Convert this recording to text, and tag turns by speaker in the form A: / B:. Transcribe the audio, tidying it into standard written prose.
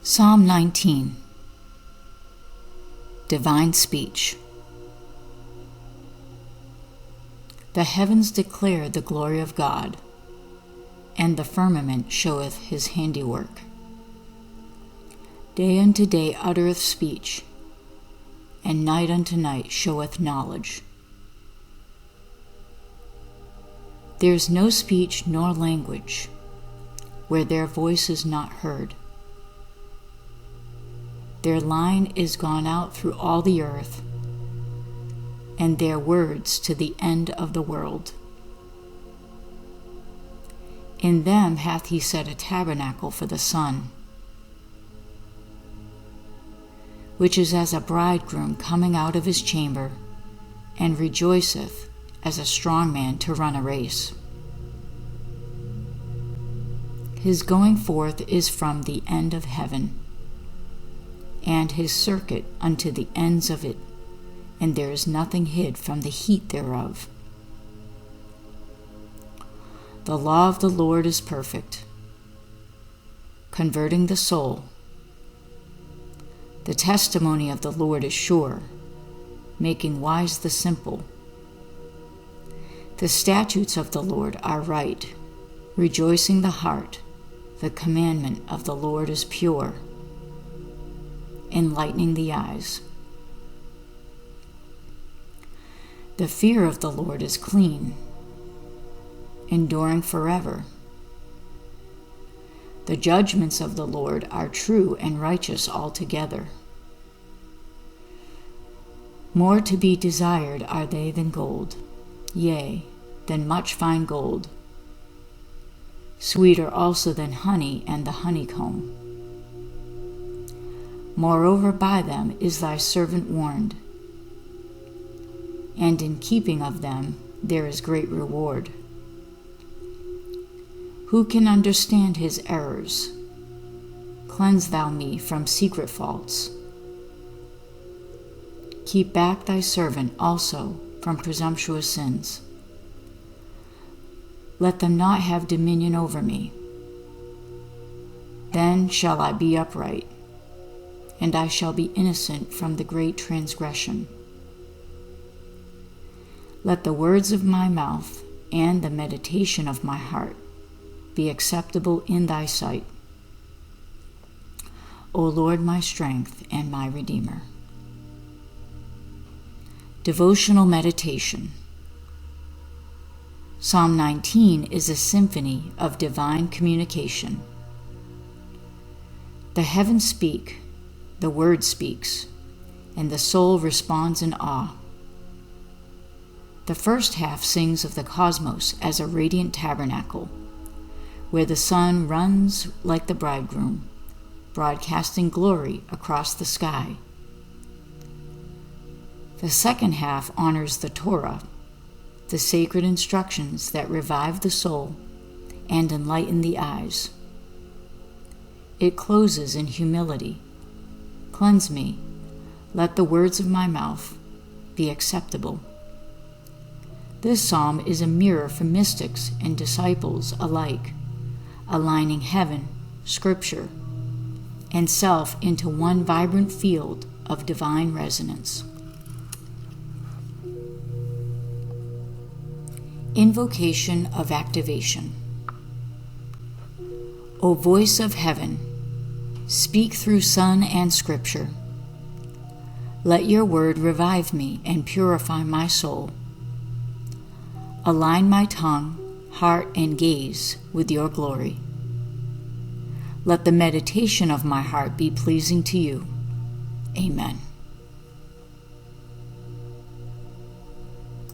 A: Psalm 19. Divine Speech. The heavens declare the glory of God, and the firmament showeth his handiwork. Day unto day uttereth speech, and night unto night showeth knowledge. There is no speech nor language where their voice is not heard. Their line is gone out through all the earth, and their words to the end of the world. In them hath he set a tabernacle for the sun, which is as a bridegroom coming out of his chamber, and rejoiceth as a strong man to run a race. His going forth is from the end of heaven, and his circuit unto the ends of it, and there is nothing hid from the heat thereof. The law of the Lord is perfect, converting the soul. The testimony of the Lord is sure, making wise the simple. The statutes of the Lord are right, rejoicing the heart. The commandment of the Lord is pure, enlightening the eyes. The fear of the Lord is clean, enduring forever. The judgments of the Lord are true and righteous altogether. More to be desired are they than gold, yea, than much fine gold. Sweeter also than honey and the honeycomb. Moreover, by them is thy servant warned, and in keeping of them there is great reward. Who can understand his errors? Cleanse thou me from secret faults. Keep back thy servant also from presumptuous sins. Let them not have dominion over me. Then shall I be upright, and I shall be innocent from the great transgression. Let the words of my mouth and the meditation of my heart be acceptable in thy sight, O Lord, my strength and my Redeemer. Devotional Meditation. Psalm 19 is a symphony of divine communication. The heavens speak, the Word speaks, and the soul responds in awe. The first half sings of the cosmos as a radiant tabernacle, where the sun runs like the bridegroom, broadcasting glory across the sky. The second half honors the Torah, the sacred instructions that revive the soul and enlighten the eyes. It closes in humility. Cleanse me, let the words of my mouth be acceptable. This psalm is a mirror for mystics and disciples alike, aligning heaven, scripture, and self into one vibrant field of divine resonance. Invocation of Activation. O voice of heaven, speak through sun and scripture. Let your word revive me and purify my soul. Align my tongue, heart, and gaze with your glory. Let the meditation of my heart be pleasing to you. Amen.